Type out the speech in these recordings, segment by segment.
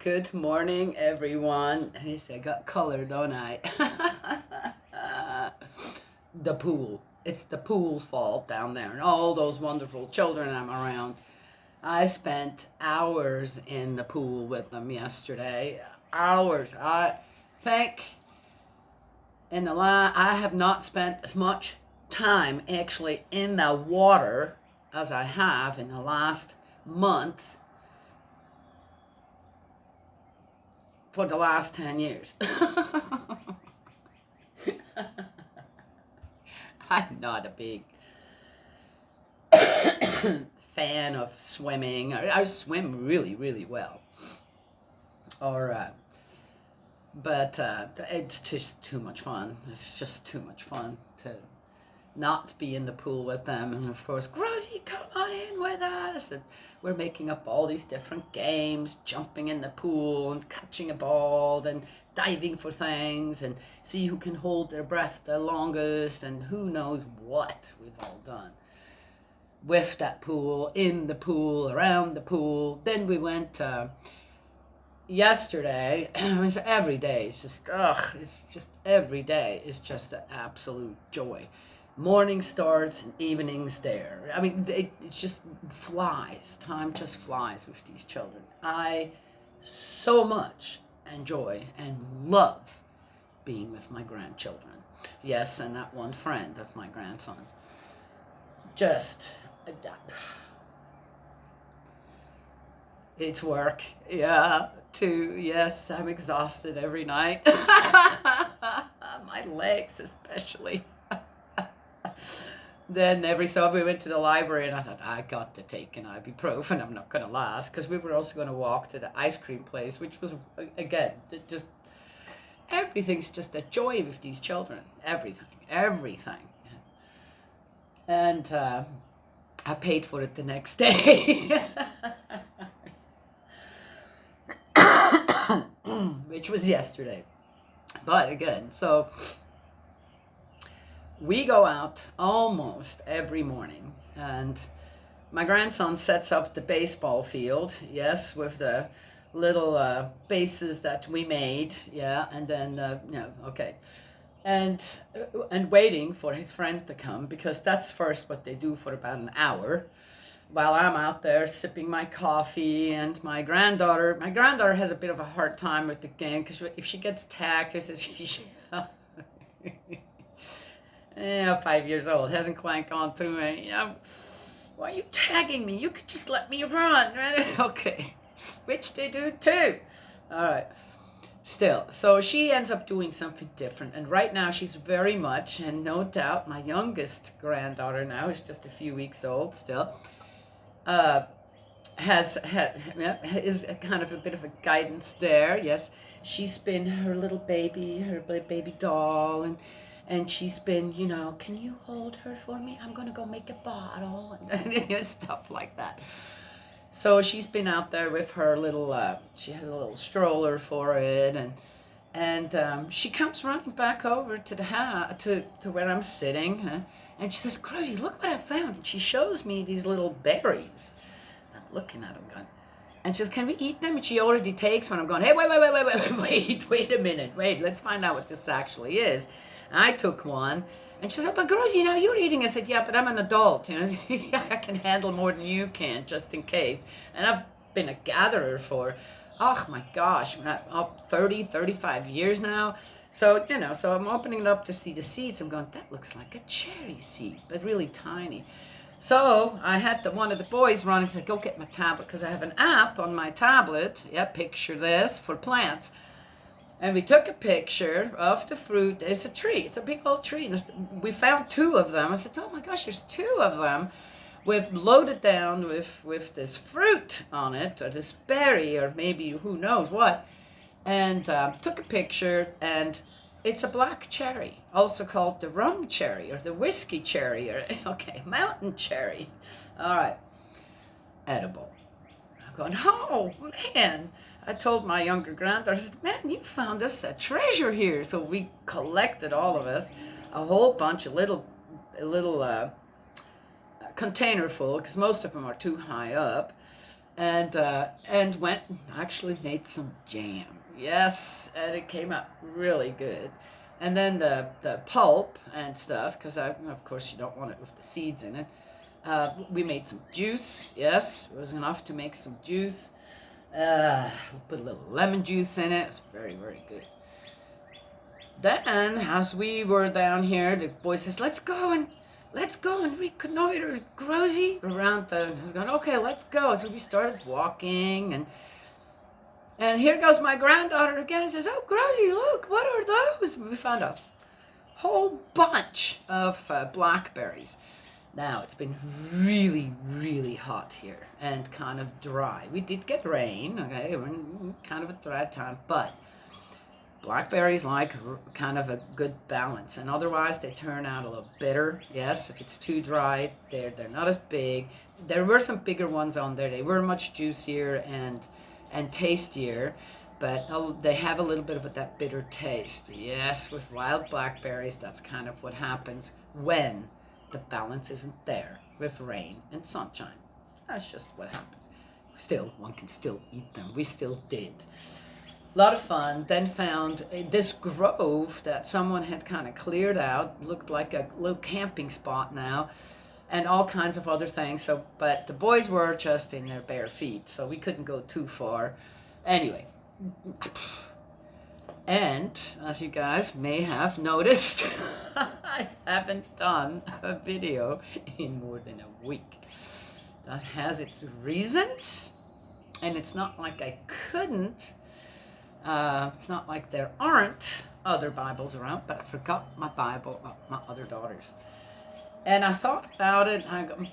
Good morning, everyone. And he said, I got color, don't I? The pool. It's the pool's fault down there. And all those wonderful children I'm around. I spent hours in the pool with them yesterday. Hours. I have not spent as much time actually in the water as I have in the last month for the last 10 years. I'm not a big fan of swimming. I swim really, really well. But it's just too much fun. It's just too much fun to not be in the pool with them. And of course, Rosie, come on in with us. And we're making up all these different games, jumping in the pool and catching a ball and diving for things and see who can hold their breath the longest and who knows what we've all done with that pool, in the pool, around the pool. Then we went yesterday. It's every day. It's just every day is just an absolute joy. Morning starts and evening's there. I mean, it just flies. Time just flies with these children. I so much enjoy and love being with my grandchildren. Yes, and that one friend of my grandson's. It's work. Yeah, too. Yes, I'm exhausted every night. My legs especially. Then every so often we went to the library and I thought, I got to take an ibuprofen. I'm not going to last, because we were also going to walk to the ice cream place, which was, again, just everything's just a joy with these children. Everything. And I paid for it the next day. Which was yesterday. But again, so we go out almost every morning, and my grandson sets up the baseball field, yes, with the little bases that we made, yeah, and then, okay. And waiting for his friend to come, because that's first what they do for about an hour, while I'm out there sipping my coffee. And my granddaughter has a bit of a hard time with the game, because if she gets tagged, she says, 5 years old, hasn't quite gone through it. Why are you tagging me? You could just let me run, right? Okay, which they do too. All right. Still, so she ends up doing something different, and right now she's very much, and no doubt my youngest granddaughter now is just a few weeks old still, is kind of a bit of a guidance there. Yes, she's been her little baby, her baby doll, and she's been, can you hold her for me? I'm going to go make a bottle, and stuff like that. So she's been out there with her little, she has a little stroller for it, and she comes running back over to the to where I'm sitting, and she says, Rosie, look what I found. And she shows me these little berries. I'm looking at them going, and she says, can we eat them? And she already takes one. I'm going, hey, wait a minute. Wait, let's find out what this actually is. And I took one. And she said, but Rosie, now you're eating. I said, yeah, but I'm an adult. I can handle more than you can, just in case. And I've been a gatherer for, oh my gosh, 30, 35 years now. So, so I'm opening it up to see the seeds. I'm going, that looks like a cherry seed, but really tiny. So I had one of the boys running, said, go get my tablet, because I have an app on my tablet. Yeah, picture this, for plants. And we took a picture of the fruit. It's a tree. It's a big old tree. And we found 2 of them. I said, oh my gosh, there's 2 of them. We've loaded down with this fruit on it, or this berry, or maybe who knows what. And took a picture, and it's a black cherry, also called the rum cherry, or the whiskey cherry, or, mountain cherry. All right, edible. I'm going, oh man. I told my younger granddaughter, I said, man, you found us a treasure here. So we collected, all of us, a whole bunch of little container full, because most of them are too high up. and went and actually made some jam. Yes, and it came out really good. And then the pulp and stuff, because of course you don't want it with the seeds in it. We made some juice. Yes, it was enough to make some juice. Put a little lemon juice in it. It's very, very good. Then, as we were down here, the boy says, let's go and reconnoiter Grozy around the. I was going, okay, let's go. So we started walking, and here goes my granddaughter again and says, oh, Grozy, look, what are those? We found a whole bunch of blackberries. Now, it's been really, really hot here and kind of dry. We did get rain, okay, we're in kind of a dry time, but blackberries like kind of a good balance, and otherwise they turn out a little bitter. Yes, if it's too dry, they're not as big. There were some bigger ones on there. They were much juicier and tastier, but they have a little bit of that bitter taste. Yes, with wild blackberries, that's kind of what happens when the balance isn't there with rain and sunshine. That's just what happens. Still, one can still eat them. We still did. A lot of fun. Then found this grove that someone had kind of cleared out. Looked like a little camping spot now, and all kinds of other things. So, but the boys were just in their bare feet, so we couldn't go too far. Anyway, and as you guys may have noticed, I haven't done a video in more than a week. That has its reasons, and it's not like I couldn't. It's not like there aren't other Bibles around, but I forgot my Bible at my other daughter's. And I thought about it. I'm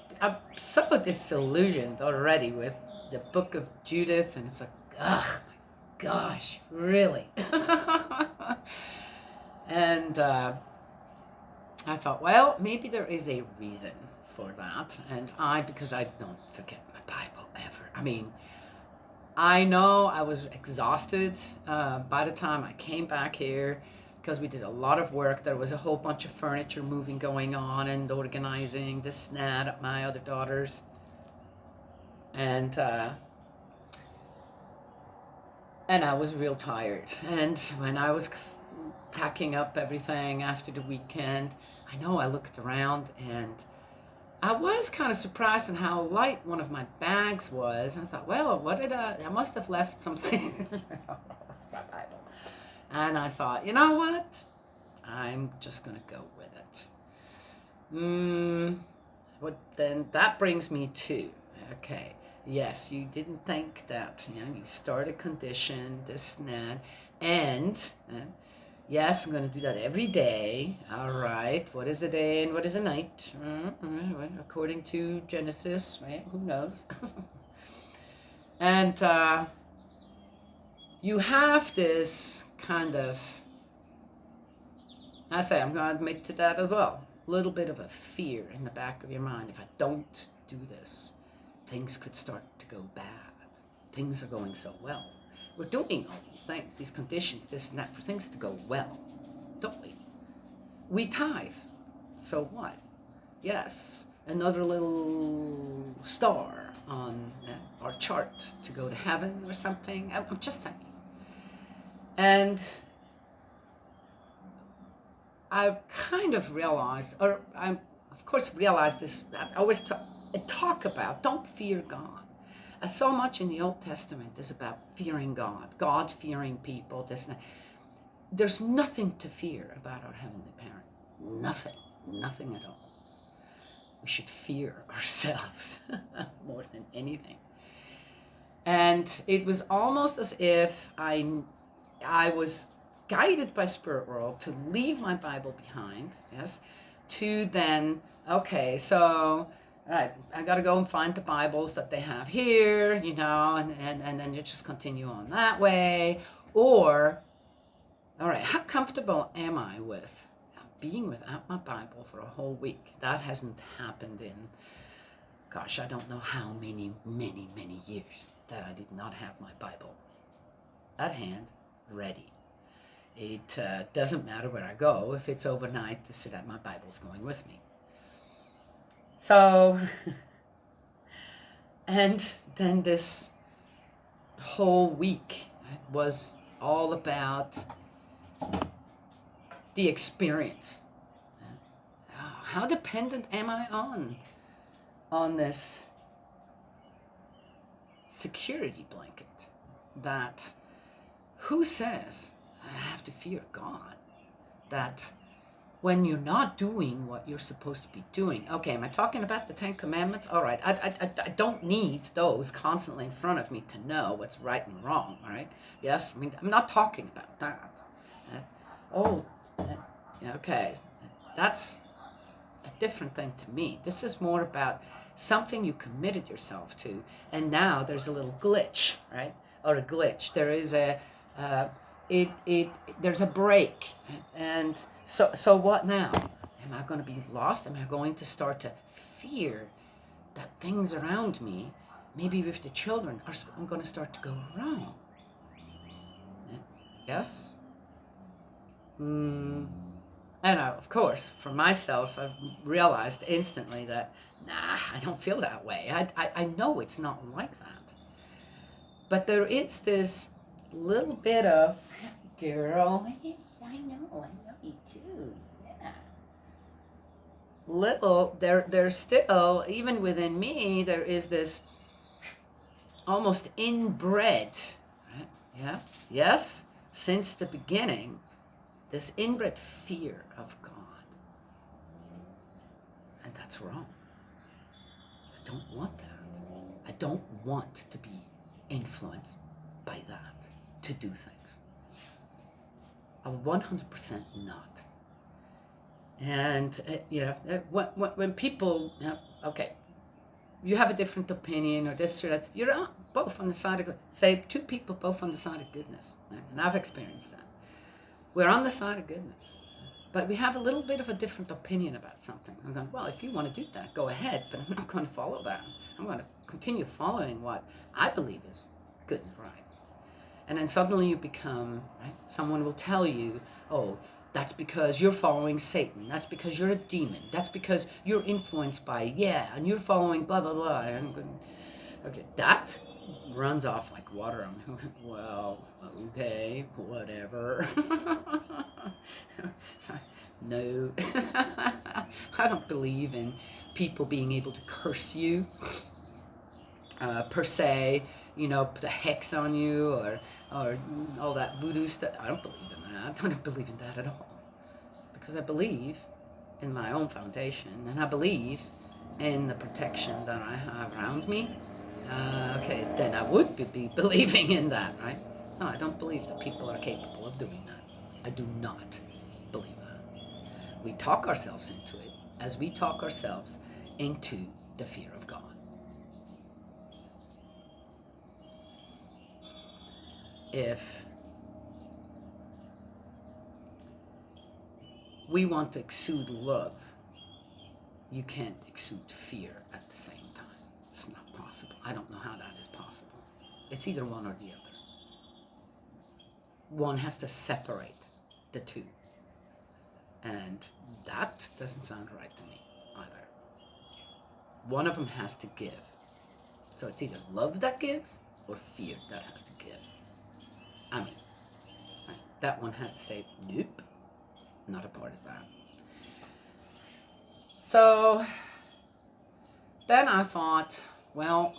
so disillusioned already with the book of Judith, and it's like, ugh, my gosh, really? And I thought, well, maybe there is a reason for that. And because I don't forget my Bible ever. I mean, I know I was exhausted by the time I came back here because we did a lot of work. There was a whole bunch of furniture moving going on and organizing this and that at my other daughter's. And I was real tired. And when I was packing up everything after the weekend, I know I looked around and I was kind of surprised at how light one of my bags was. I thought, well, what did I must have left something. That's my Bible. And I thought, you know what? I'm just going to go with it. Then that brings me to, okay, yes, you didn't think that, you start a condition, this and that, and yes, I'm going to do that every day. All right. What is a day and what is a night? According to Genesis, right? Who knows? And you have this kind of, I say, I'm going to admit to that as well, a little bit of a fear in the back of your mind. If I don't do this, things could start to go bad. Things are going so well. We're doing all these things, these conditions, this and that, for things to go well, don't we? We tithe. So what? Yes, another little star on our chart to go to heaven or something. I'm just saying. And I've kind of realized, or I of course realized this, I always talk about, don't fear God. So much in the Old Testament is about fearing God, God-fearing people, this and that. There's nothing to fear about our Heavenly Parent. Nothing at all. We should fear ourselves more than anything. And it was almost as if I was guided by Spirit World to leave my Bible behind, yes, to then, okay, so all right, I got to go and find the Bibles that they have here, and then you just continue on that way. Or, all right, how comfortable am I with being without my Bible for a whole week? That hasn't happened in, gosh, I don't know how many years that I did not have my Bible at hand, ready. It doesn't matter where I go. If it's overnight, so that my Bible's going with me. So And then this whole week was all about the experience. How dependent am I on this security blanket? That who says I have to fear God? That when you're not doing what you're supposed to be doing. Okay, am I talking about the Ten Commandments? All right, I don't need those constantly in front of me to know what's right and wrong, all right? Yes, I mean, I'm not talking about that. Okay, that's a different thing to me. This is more about something you committed yourself to, and now there's a little glitch, right? Or a glitch. There is there's a break, and so what now? Am I going to be lost? Am I going to start to fear that things around me, maybe with the children, are going to start to go wrong? Yes? And of course, for myself, I've realized instantly that, nah, I don't feel that way. I know it's not like that. But there is this little bit of, girl, yes, I know you too. Yeah. There's still, even within me, there is this almost inbred, right? Yeah, yes, since the beginning, this inbred fear of God. And that's wrong. I don't want that. I don't want to be influenced by that to do things. I'm 100% not. And, when people, okay, you have a different opinion or this or that, you're both on the side of, say, two people both on the side of goodness. And I've experienced that. We're on the side of goodness. But we have a little bit of a different opinion about something. I'm going, well, if you want to do that, go ahead, but I'm not going to follow that. I'm going to continue following what I believe is good and right. And then suddenly you become, right? Someone will tell you, oh, that's because you're following Satan. That's because you're a demon. That's because you're influenced by, and you're following blah, blah, blah. And okay, that runs off like water. I'm well, okay, whatever. No. I don't believe in people being able to curse you per se, put a hex on you or all that voodoo stuff. I don't believe in that. I don't believe in that at all. Because I believe in my own foundation, and I believe in the protection that I have around me. Okay, then I would be believing in that, right? No, I don't believe that people are capable of doing that. I do not believe that. We talk ourselves into it as we talk ourselves into the fear of God. If we want to exude love, you can't exude fear at the same time. It's not possible. I don't know how that is possible. It's either one or the other. One has to separate the two. And that doesn't sound right to me either. One of them has to give. So it's either love that gives or fear that has to give. I mean, right? That one has to say, nope, not a part of that. So then I thought, well,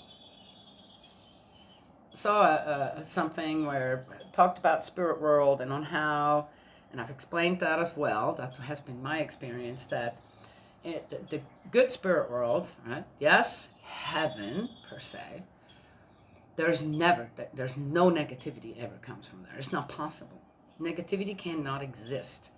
saw something where it talked about spirit world and on how, and I've explained that as well. That has been my experience, that the good spirit world, right? Yes, heaven per se. There's no negativity ever comes from there. It's not possible. Negativity cannot exist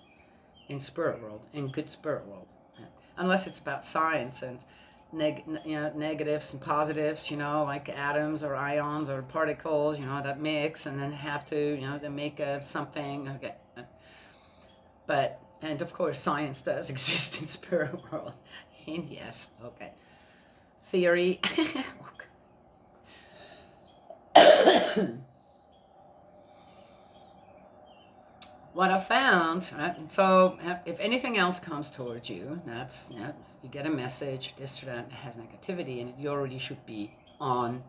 in spirit world, in good spirit world, right? Unless it's about science and negatives and positives, like atoms or ions or particles, that mix and then have to, to make something. Okay, and of course science does exist in spirit world. And yes, okay, theory. What I found, right? So if anything else comes towards you, that's you get a message, this or that has negativity, and you already should be on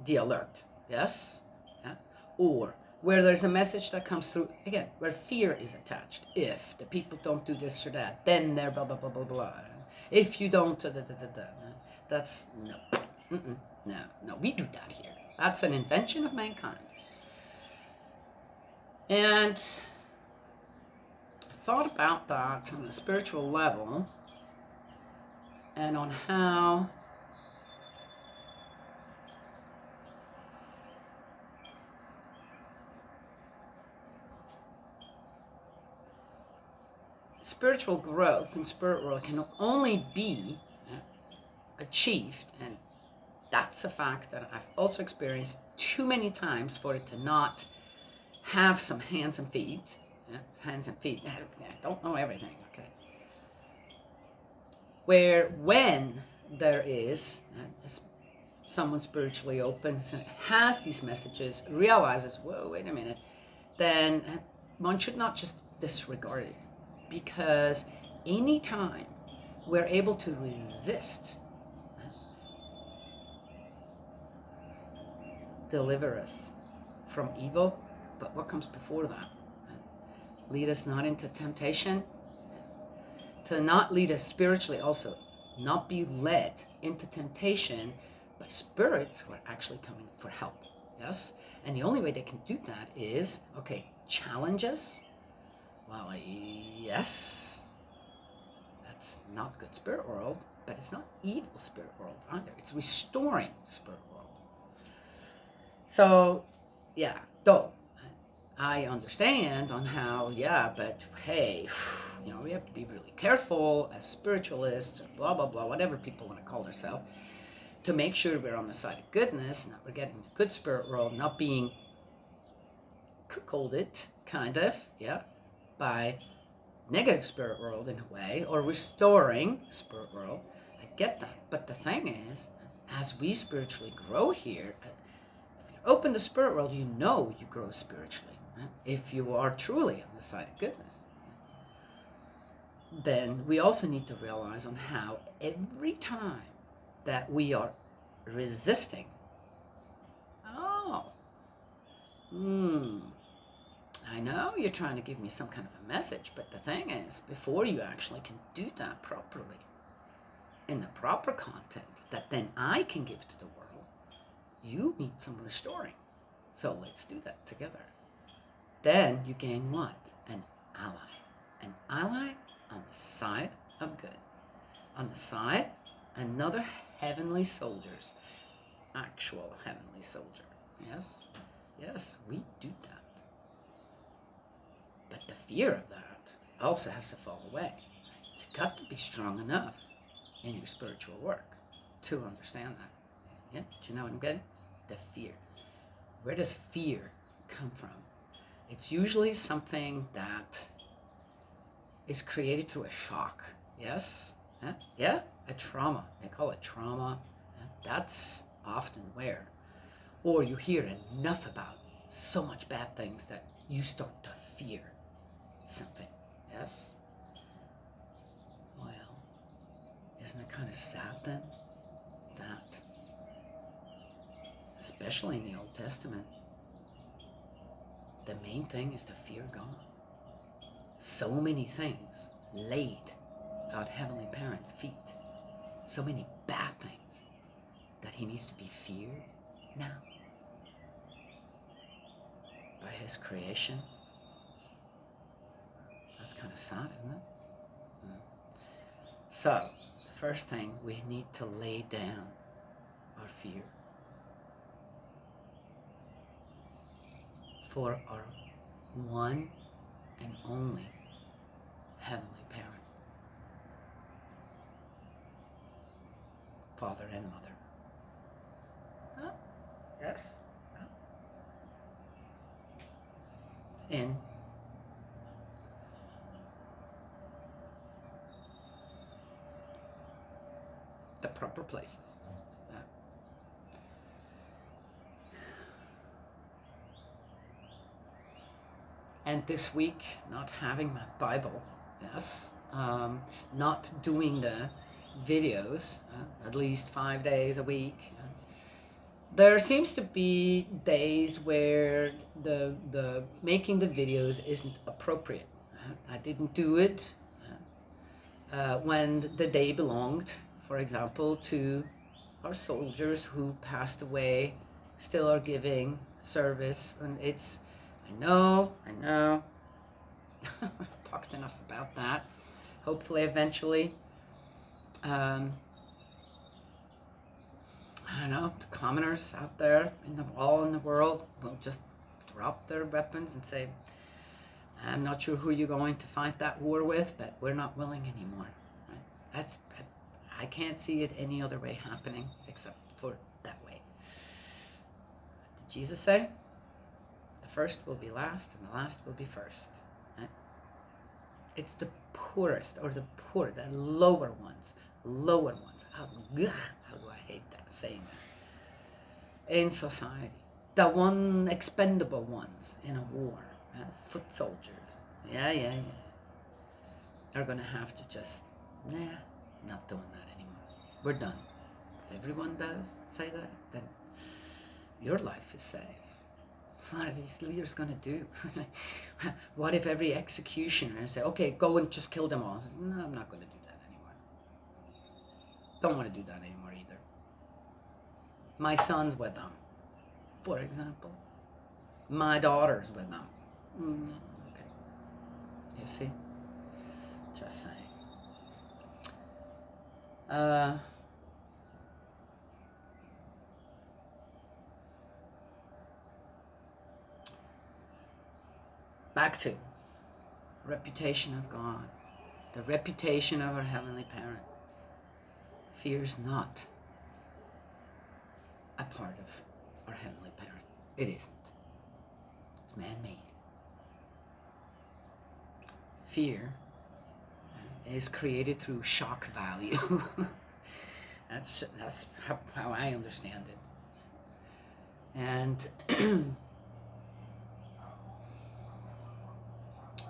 the alert, yes? Yeah? Or where there's a message that comes through, again, where fear is attached. If the people don't do this or that, then they're blah, blah, blah, blah, blah. If you don't, da, da, da, da, da. That's, no. Mm-mm. No, we do that here. That's an invention of mankind. And I thought about that on a spiritual level and on how spiritual growth in spirit world can only be achieved, and that's a fact that I've also experienced too many times for it to not have some hands and feet. Hands and feet. I don't know everything, okay? Where when there is someone spiritually open, has these messages, realizes, whoa, wait a minute, then one should not just disregard it. Because anytime we're able to resist, deliver us from evil, but what comes before that? Lead us not into temptation, to not lead us spiritually also, not be led into temptation by spirits who are actually coming for help, yes? And the only way they can do that is, okay, challenge us. Well, yes, that's not good spirit world, but it's not evil spirit world either. It's restoring spirit world. So, yeah, though I understand on how, yeah, but hey, we have to be really careful as spiritualists, or blah, blah, blah, whatever people want to call themselves, to make sure we're on the side of goodness, and that we're getting a good spirit world, not being cuckolded, kind of, yeah, by negative spirit world in a way, or restoring spirit world. I get that. But the thing is, as we spiritually grow here, if you open the spirit world, you grow spiritually. If you are truly on the side of goodness, then we also need to realize on how every time that we are resisting, I know you're trying to give me some kind of a message, but the thing is, before you actually can do that properly, in the proper content that then I can give to the world, you need some restoring. So let's do that together. Then you gain what? An ally. An ally on the side of good. On the side, another heavenly soldiers. Actual heavenly soldier. Yes? Yes, we do that. But the fear of that also has to fall away. You've got to be strong enough in your spiritual work to understand that. Yeah? Do you know what I'm getting? The fear. Where does fear come from? It's usually something that is created through a shock. Yes? Yeah? A trauma. They call it trauma. That's often where. Or you hear enough about so much bad things that you start to fear something. Yes? Well, isn't it kind of sad then that, especially in the Old Testament, the main thing is to fear God? So many things laid at Heavenly Parents' feet. So many bad things that he needs to be feared now by his creation. That's kind of sad, isn't it? So, the first thing, we need to lay down our fear for our one and only Heavenly Parent, Father and Mother. Oh, yes. In the proper places. And this week, not having my Bible, yes, not doing the videos, at least 5 days a week. There seems to be days where the making the videos isn't appropriate. I didn't do it when the day belonged, for example, to our soldiers who passed away, still are giving service, and I know, I've talked enough about that. Hopefully, eventually, I don't know, the commoners out there all in the world will just drop their weapons and say, I'm not sure who you're going to fight that war with, but we're not willing anymore. Right? I can't see it any other way happening except for that way. Did Jesus say? The first will be last and the last will be first. Right? It's the poorest, or the lower ones. How do I hate that saying that? In society. The expendable ones in a war. Foot soldiers. Yeah. Are going to have to just, not doing that anymore. We're done. If everyone does say that, then your life is safe. What are these leaders going to do? What if every executioner say, okay, go and just kill them all? No, I'm not going to do that anymore. Don't want to do that anymore either. My son's with them, for example. My daughter's with them. Okay. You see? Just saying. Back to reputation of God, the reputation of our Heavenly Parent. Fears not a part of our Heavenly Parent. It isn't. It's man-made. Fear is created through shock value. That's how I understand it. And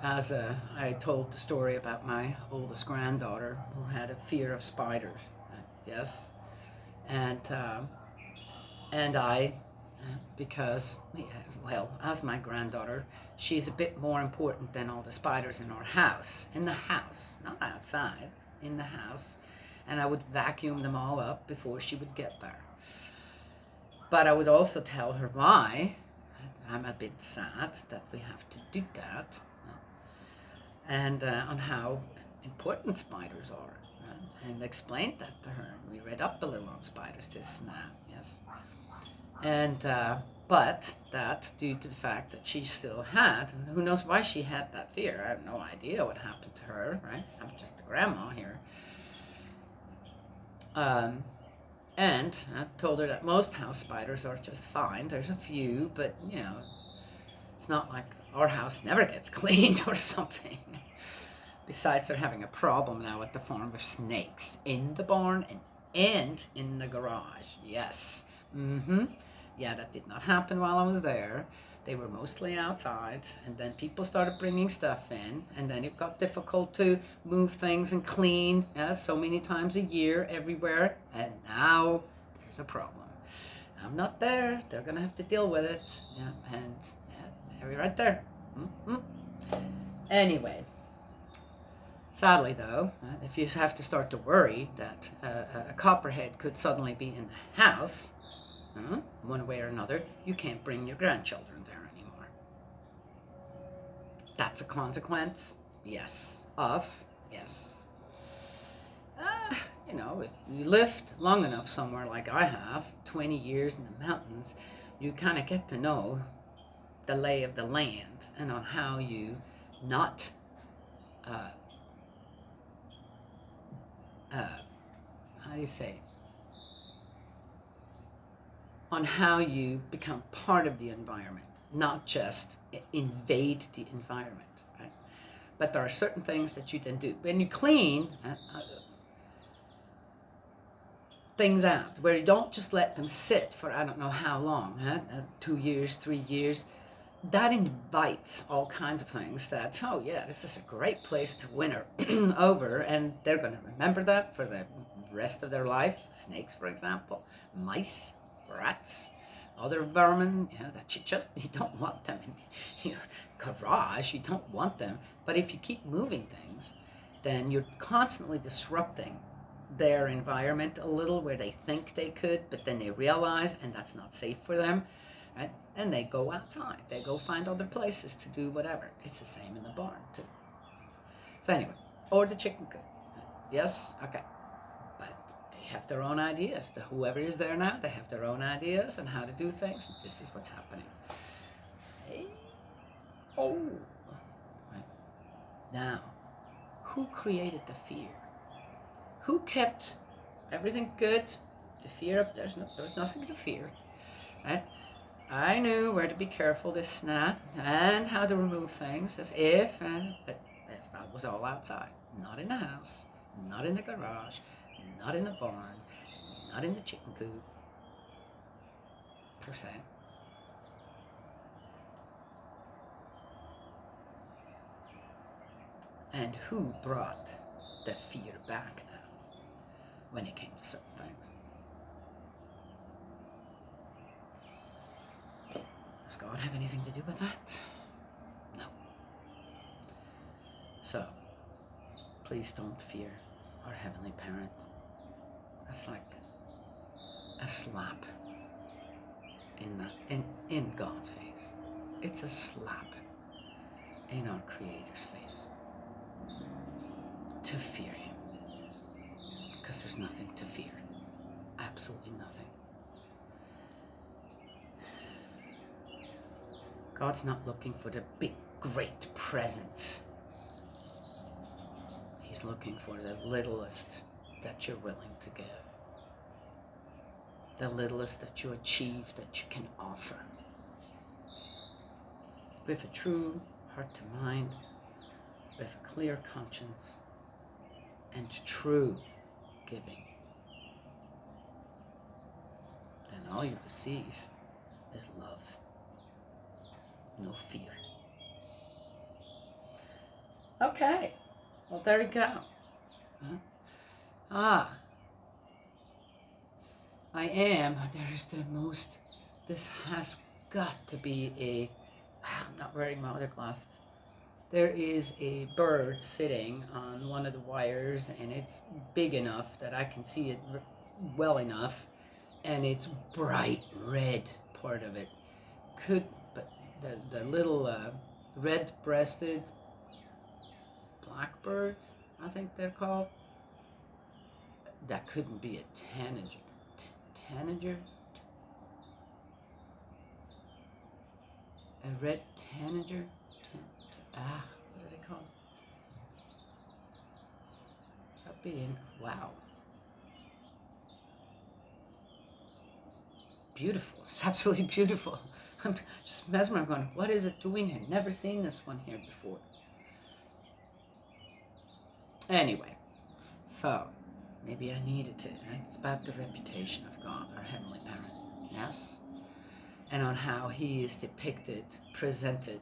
as I told the story about my oldest granddaughter who had a fear of spiders, yes, and I, because, well, as my granddaughter, she's a bit more important than all the spiders in our house, in the house, not outside, in the house, and I would vacuum them all up before she would get there. But I would also tell her why. I'm a bit sad that we have to do that, and on how important spiders are, and explained that to her. We read up a little on spiders, this and that, yes. And but that, due to the fact that she still had, and who knows why she had that fear, I have no idea what happened to her, right? I'm just a grandma here. And I told her that most house spiders are just fine. There's a few, but it's not like our house never gets cleaned or something. Besides, they're having a problem now at the farm with snakes in the barn and in the garage. Yes. Yeah, that did not happen while I was there. They were mostly outside, and then people started bringing stuff in, and then it got difficult to move things and clean so many times a year everywhere, and now there's a problem. I'm not there. They're going to have to deal with it. Yeah, and they're right there. Anyway. Sadly, though, if you have to start to worry that a copperhead could suddenly be in the house, one way or another, you can't bring your grandchildren there anymore. That's a consequence, yes. Yes. If you lived long enough somewhere like I have, 20 years in the mountains, you kind of get to know the lay of the land and on how you not how do you say, on how you become part of the environment, not just invade the environment, right? But there are certain things that you then do. When you clean things out, where you don't just let them sit for I don't know how long, 2 years, 3 years, that invites all kinds of things that, oh yeah, this is a great place to win her over, and they're going to remember that for the rest of their life. Snakes, for example, mice, rats, other vermin, that you don't want them in your garage. You don't want them. But if you keep moving things, then you're constantly disrupting their environment a little, where they think they could, but then they realize, and that's not safe for them, right? And they go outside. They go find other places to do whatever. It's the same in the barn too. So anyway, or the chicken coop. Yes, okay. But they have their own ideas. Whoever is there now, they have their own ideas on how to do things. This is what's happening. Hey. Oh. Right. Now, who created the fear? Who kept everything good? The fear of there was nothing to fear, right? I knew where to be careful this snap and how to remove things as if, but that was all outside, not in the house, not in the garage, not in the barn, not in the chicken coop, per se. And who brought the fear back now when it came to certain things? Does God have anything to do with that? No. So, please don't fear our Heavenly Parent. That's like a slap in God's face. It's a slap in our Creator's face to fear Him, because there's nothing to fear. Absolutely nothing. God's not looking for the big, great presents. He's looking for the littlest that you're willing to give. The littlest that you achieve, that you can offer. With a true heart to mind, with a clear conscience, and true giving. Then all you receive is love. No fear. Okay. Well, there you go. This has got to be I'm not wearing my other glasses. There is a bird sitting on one of the wires, and it's big enough that I can see it well enough, and it's bright red part of it. But the little red-breasted blackbirds, I think they're called, that couldn't be a tanager. Tanager? A red tanager? What are they called? That'd be wow. Beautiful. It's absolutely beautiful. I'm just mesmerized, going, what is it doing here? Never seen this one here before. Anyway, so maybe I needed to, right? It's about the reputation of God, our Heavenly Parent. Yes? And on how He is depicted, presented,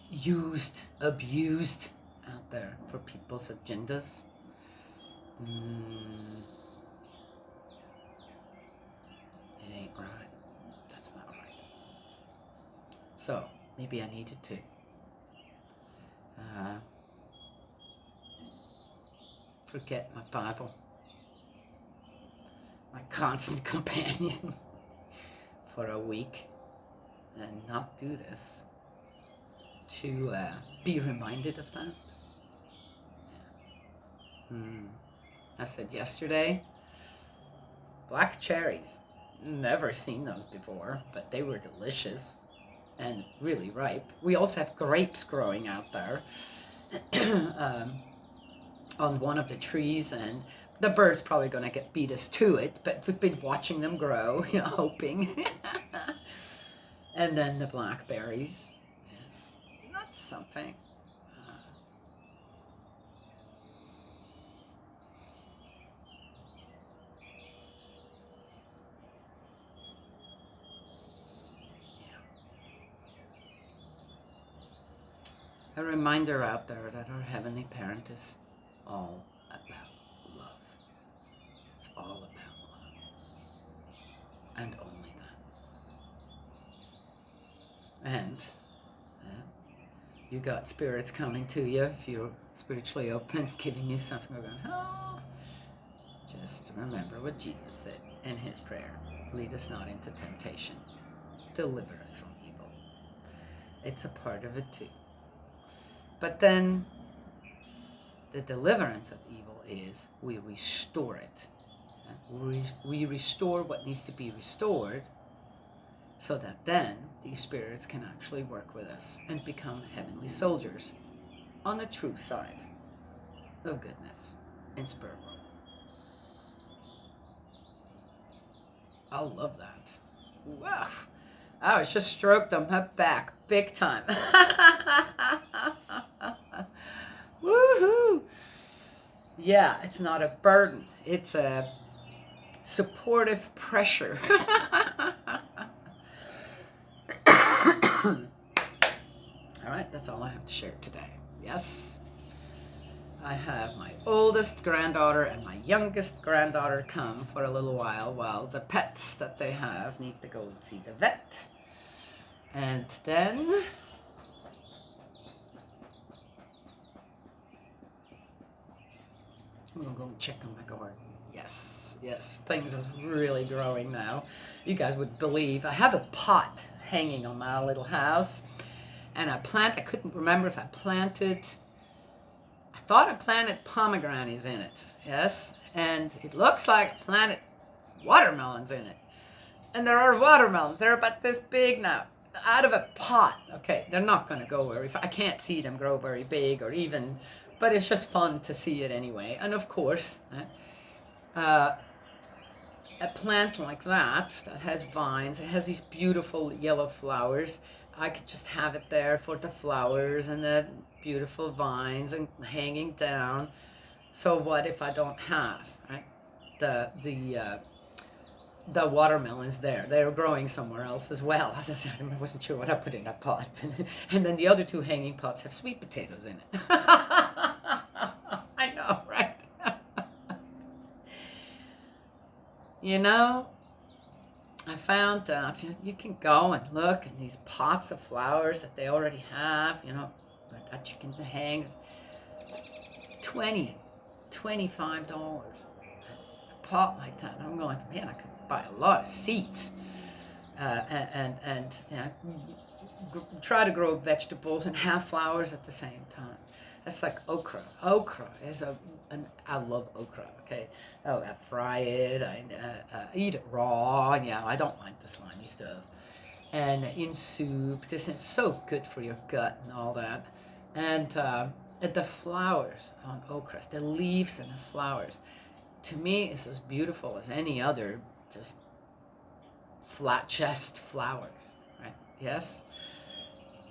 used, abused out there for people's agendas. It ain't right. That's not right. So, maybe I needed to forget my Bible, my constant companion, for a week, and not do this, to be reminded of that. I said yesterday, black cherries. Never seen those before, but they were delicious and really ripe. We also have grapes growing out there on one of the trees, and the bird's probably going to beat us to it, but we've been watching them grow, hoping. And then the blackberries. Yes, that's something. A reminder out there that our Heavenly Parent is all about love. It's all about love. And only that. And you got spirits coming to you if you're spiritually open, giving you something. We're going, oh. Just remember what Jesus said in his prayer. Lead us not into temptation. Deliver us from evil. It's a part of it too. But then the deliverance of evil is we restore it. We restore what needs to be restored, so that then these spirits can actually work with us and become heavenly soldiers on the true side of goodness in spirit world. I love that. Wow. I was just stroked on my back big time. Woohoo! Yeah, it's not a burden. It's a supportive pressure. All right, that's all I have to share today. Yes. I have my oldest granddaughter and my youngest granddaughter come for a little while the pets that they have need to go and see the vet. And then I'm gonna go and check on my garden. Yes, things are really growing now. You guys would believe I have a pot hanging on my little house, and I couldn't remember if I thought I planted pomegranates in it, yes, and it looks like I planted watermelons in it. And there are watermelons, they're about this big now, out of a pot. Okay, they're not going to go very far. I can't see them grow very big or even, but it's just fun to see it anyway. And of course, a plant like that has vines, it has these beautiful yellow flowers. I could just have it there for the flowers and the beautiful vines and hanging down. So what if I don't have, right, the watermelons there? They're growing somewhere else as well. As I said, I wasn't sure what I put in that pot. And then the other two hanging pots have sweet potatoes in it. I know, right? You know, I found out you can go and look in these pots of flowers that they already have, that you can hang. $20, $25 a pot like that. And I'm going, man, I could buy a lot of seeds and try to grow vegetables and have flowers at the same time. That's like okra. Okra is I love okra. Okay, I fry it. I eat it raw. Yeah, I don't like the slimy stuff. And in soup, this is so good for your gut and all that. And the flowers on okras, the leaves and the flowers, to me is as beautiful as any other just flat chest flowers, right? Yes.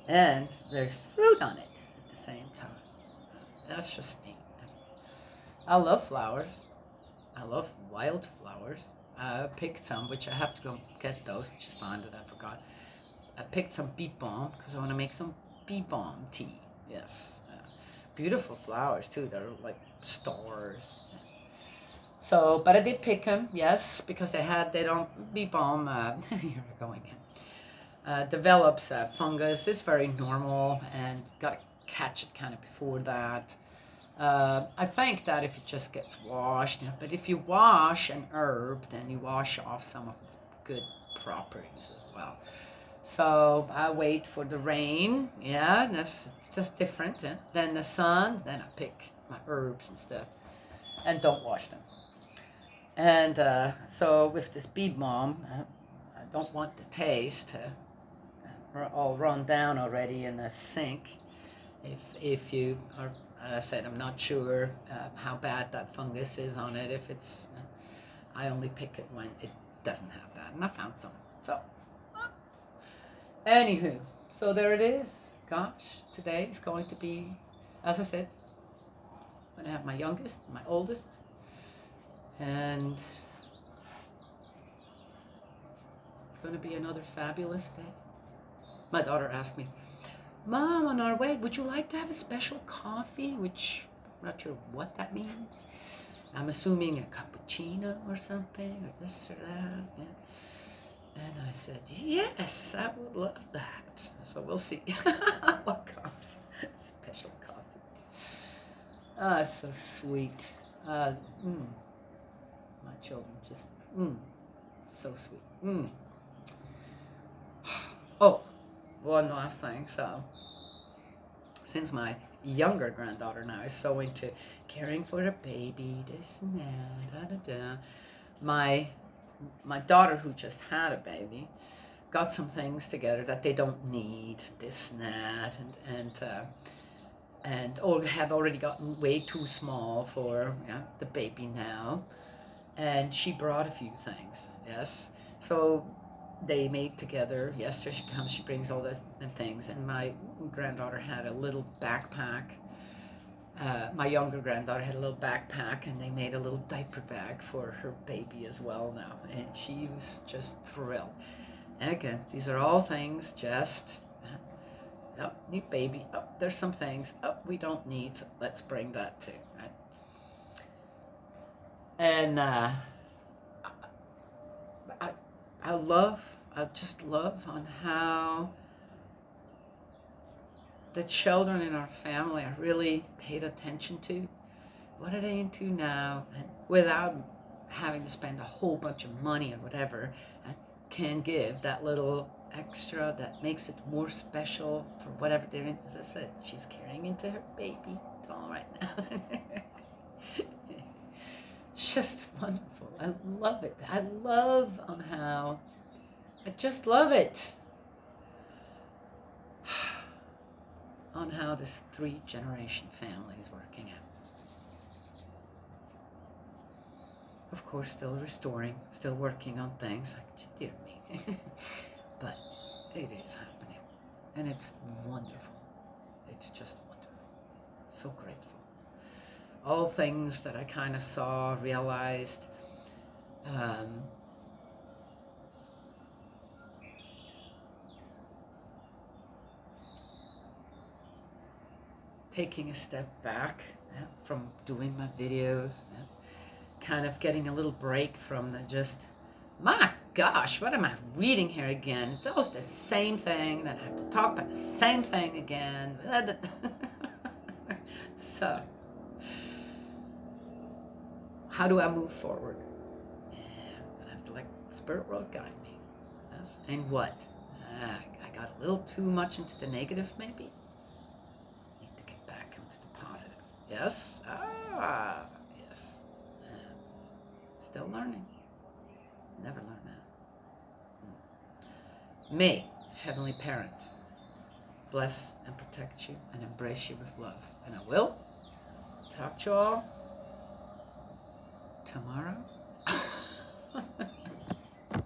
And there's fruit on it at the same time. That's just me. I love flowers. I love wild flowers. I picked some, which I have to go get those, which is fine that I forgot. I picked some bee balm because I want to make some bee balm tea. Yes. Beautiful flowers too. They're like stars. So, but I did pick them, yes, because bee balm, here we're going in, develops fungus. It's very normal and got to catch it kind of before that. I think that if it just gets washed, but if you wash an herb, then you wash off some of its good properties as well. So I wait for the rain, it's just different. Then the sun, then I pick my herbs and stuff and don't wash them. And so with this bee balm, I don't want the taste all run down already in the sink. If you are, as I said, I'm not sure how bad that fungus is on it. If it's, I only pick it when it doesn't have that, and I found some. So, anywho, so there it is. Gosh, today is going to be, as I said, I'm going to have my youngest, my oldest, and it's going to be another fabulous day. My daughter asked me, Mom, on our way, would you like to have a special coffee? Which I'm not sure what that means. I'm assuming a cappuccino or something, or this or that. And I said, yes, I would love that. So we'll see what comes. Special coffee. Ah, so sweet. Uh, mm, my children just, so sweet. Oh, one last thing. So, since my younger granddaughter now is so into caring for a baby, this and that, da da da, my daughter who just had a baby got some things together that they don't need, this and that, and or had already gotten way too small for the baby now, and she brought a few things. Yes, so they made together. Yesterday she comes, she brings all this and things, and my granddaughter had a little backpack. My younger granddaughter had a little backpack, and they made a little diaper bag for her baby as well now, and she was just thrilled. And again, these are all things just, oh, new baby, oh, there's some things, oh, we don't need, so let's bring that too, right? And I, I just love on how the children in our family are really paid attention to. What are they into now? And without having to spend a whole bunch of money or whatever, can give that little extra that makes it more special for whatever they're in. As I said, she's carrying into her baby doll right now. Just wonderful. I love it. I love on how, I just love it. On how this 3-generation family is working out. Of course, still restoring, still working on things. Like, dear me. But it is happening. And it's wonderful. It's just wonderful. So grateful. All things that I kind of saw, realized. Taking a step back from doing my videos. Kind of getting a little break from the just, my gosh, what am I reading here again? It's always the same thing, then I have to talk about the same thing again. So, how do I move forward? Yeah, I have to let the spirit world guide me. Yes. And what? I got a little too much into the negative, maybe? Need to get back into the positive. Yes? Yes. Still learning. Never learn that. May, Heavenly Parent, bless and protect you and embrace you with love. And I will talk to you all tomorrow.